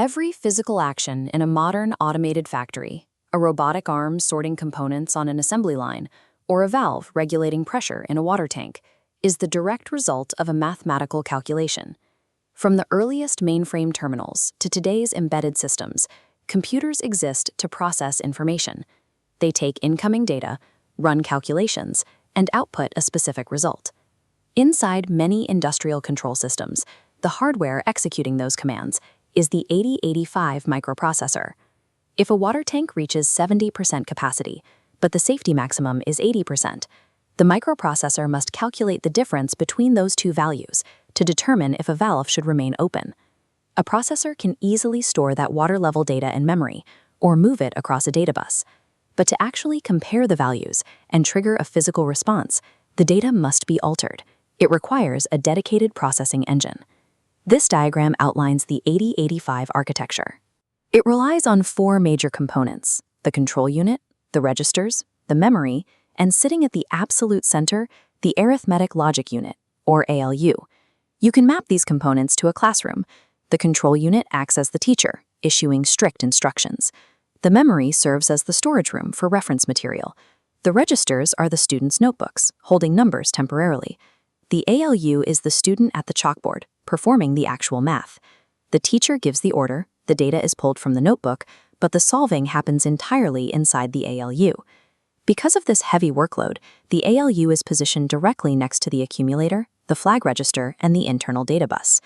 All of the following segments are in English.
Every physical action in a modern automated factory, a robotic arm sorting components on an assembly line, or a valve regulating pressure in a water tank, is the direct result of a mathematical calculation. From the earliest mainframe terminals to today's embedded systems, computers exist to process information. They take incoming data, run calculations, and output a specific result. Inside many industrial control systems, the hardware executing those commands is the 8085 microprocessor. If a water tank reaches 70% capacity, but the safety maximum is 80%, the microprocessor must calculate the difference between those two values to determine if a valve should remain open. A processor can easily store that water-level data in memory or move it across a data bus. But to actually compare the values and trigger a physical response, the data must be altered. It requires a dedicated processing engine. This diagram outlines the 8085 architecture. It relies on four major components: the control unit, the registers, the memory, and sitting at the absolute center, the Arithmetic Logic Unit, or ALU. You can map these components to a classroom. The control unit acts as the teacher, issuing strict instructions. The memory serves as the storage room for reference material. The registers are the students' notebooks, holding numbers temporarily. The ALU is the student at the chalkboard, performing the actual math. The teacher gives the order, the data is pulled from the notebook, but the solving happens entirely inside the ALU. Because of this heavy workload, the ALU is positioned directly next to the accumulator, the flag register, and the internal data bus.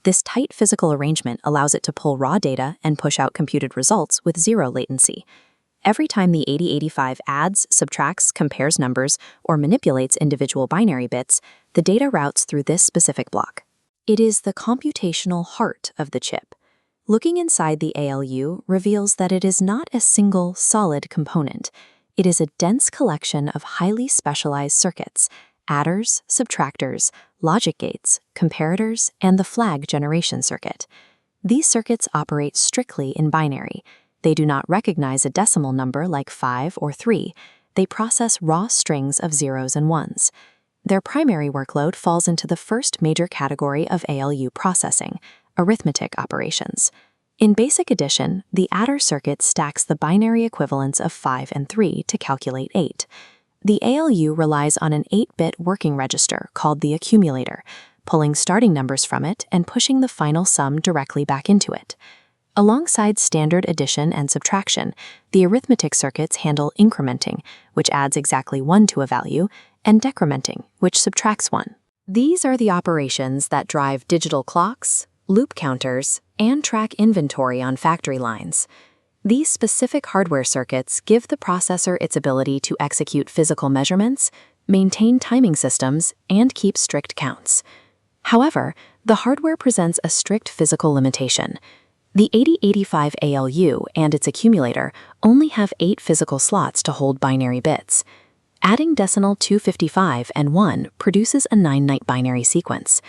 This tight physical arrangement allows it to pull raw data and push out computed results with zero latency. Every time the 8085 adds, subtracts, compares numbers, or manipulates individual binary bits, the data routes through this specific block. It is the computational heart of the chip. Looking inside the ALU reveals that it is not a single, solid component. It is a dense collection of highly specialized circuits: adders, subtractors, logic gates, comparators, and the flag generation circuit. These circuits operate strictly in binary. They do not recognize a decimal number like 5 or 3. They process raw strings of zeros and ones. Their primary workload falls into the first major category of ALU processing: arithmetic operations. In basic addition, the adder circuit stacks the binary equivalents of 5 and 3 to calculate 8. The ALU relies on an 8-bit working register called the accumulator, pulling starting numbers from it and pushing the final sum directly back into it. Alongside standard addition and subtraction, the arithmetic circuits handle incrementing, which adds exactly 1 to a value, and decrementing, which subtracts 1. These are the operations that drive digital clocks, loop counters, and track inventory on factory lines. These specific hardware circuits give the processor its ability to execute physical measurements, maintain timing systems, and keep strict counts. However, the hardware presents a strict physical limitation. The 8085 ALU and its accumulator only have 8 physical slots to hold binary bits. Adding decimal 255 and 1 produces a 9-byte binary sequence.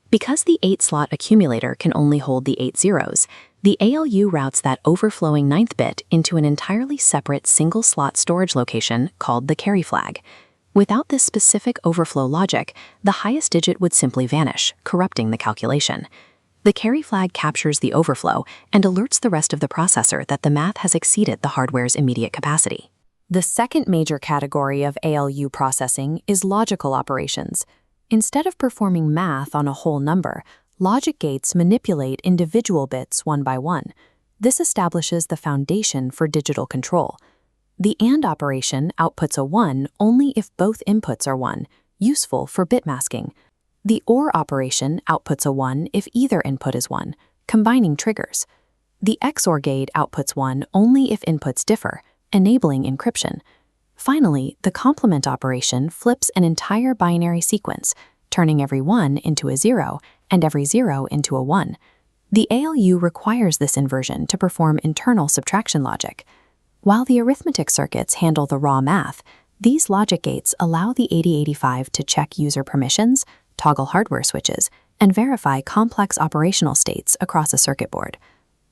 Because the 8-slot accumulator can only hold the 8 zeros, the ALU routes that overflowing 9th bit into an entirely separate single-slot storage location called the carry flag. Without this specific overflow logic, the highest digit would simply vanish, corrupting the calculation. The carry flag captures the overflow and alerts the rest of the processor that the math has exceeded the hardware's immediate capacity. The second major category of ALU processing is logical operations. Instead of performing math on a whole number, logic gates manipulate individual bits one by one. This establishes the foundation for digital control. The AND operation outputs a 1 only if both inputs are 1, useful for bit masking. The OR operation outputs a 1 if either input is 1, combining triggers. The XOR gate outputs 1 only if inputs differ, enabling encryption. Finally, the complement operation flips an entire binary sequence, turning every 1 into a 0 and every 0 into a 1. The ALU requires this inversion to perform internal subtraction logic. While the arithmetic circuits handle the raw math, these logic gates allow the 8085 to check user permissions, toggle hardware switches, and verify complex operational states across a circuit board.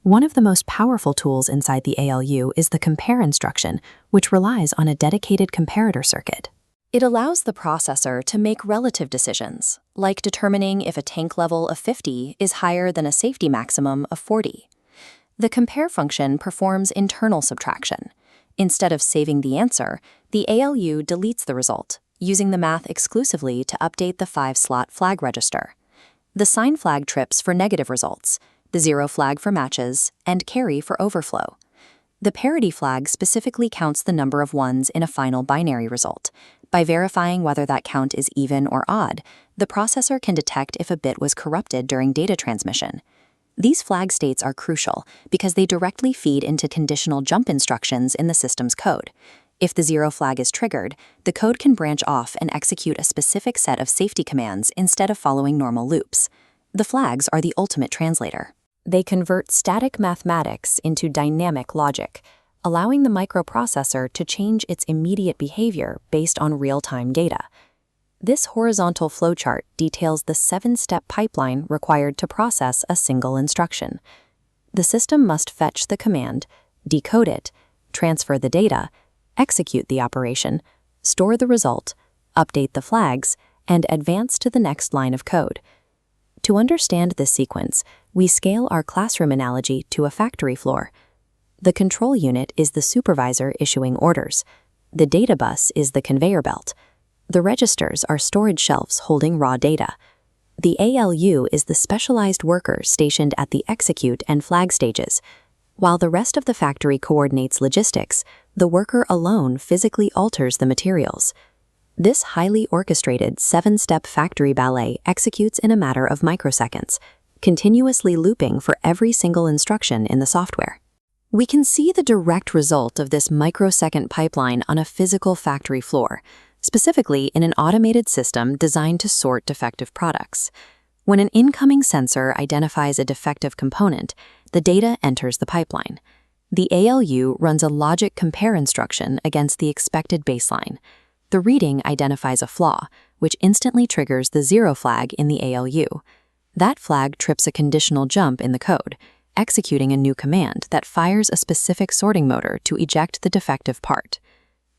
One of the most powerful tools inside the ALU is the compare instruction, which relies on a dedicated comparator circuit. It allows the processor to make relative decisions, like determining if a tank level of 50 is higher than a safety maximum of 40. The compare function performs internal subtraction. Instead of saving the answer, the ALU deletes the result, using the math exclusively to update the 5-slot flag register. The sign flag trips for negative results, the 0 flag for matches, and carry for overflow. The parity flag specifically counts the number of ones in a final binary result. By verifying whether that count is even or odd, the processor can detect if a bit was corrupted during data transmission. These flag states are crucial because they directly feed into conditional jump instructions in the system's code. If the 0 flag is triggered, the code can branch off and execute a specific set of safety commands instead of following normal loops. The flags are the ultimate translator. They convert static mathematics into dynamic logic, allowing the microprocessor to change its immediate behavior based on real-time data. This horizontal flowchart details the 7-step pipeline required to process a single instruction. The system must fetch the command, decode it, transfer the data, execute the operation, store the result, update the flags, and advance to the next line of code. To understand this sequence, we scale our classroom analogy to a factory floor. The control unit is the supervisor issuing orders. The data bus is the conveyor belt. The registers are storage shelves holding raw data. The ALU is the specialized worker stationed at the execute and flag stages. While the rest of the factory coordinates logistics, the worker alone physically alters the materials. This highly orchestrated 7-step factory ballet executes in a matter of microseconds, continuously looping for every single instruction in the software. We can see the direct result of this microsecond pipeline on a physical factory floor, specifically in an automated system designed to sort defective products. When an incoming sensor identifies a defective component, the data enters the pipeline. The ALU runs a logic compare instruction against the expected baseline. The reading identifies a flaw, which instantly triggers the 0 flag in the ALU. That flag trips a conditional jump in the code, executing a new command that fires a specific sorting motor to eject the defective part.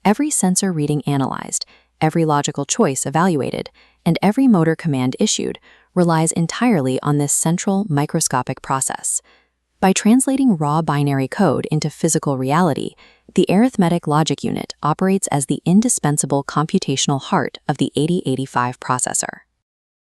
Every sensor reading analyzed, every logical choice evaluated, and every motor command issued relies entirely on this central microscopic process. By translating raw binary code into physical reality, the Arithmetic Logic Unit operates as the indispensable computational heart of the 8085 processor.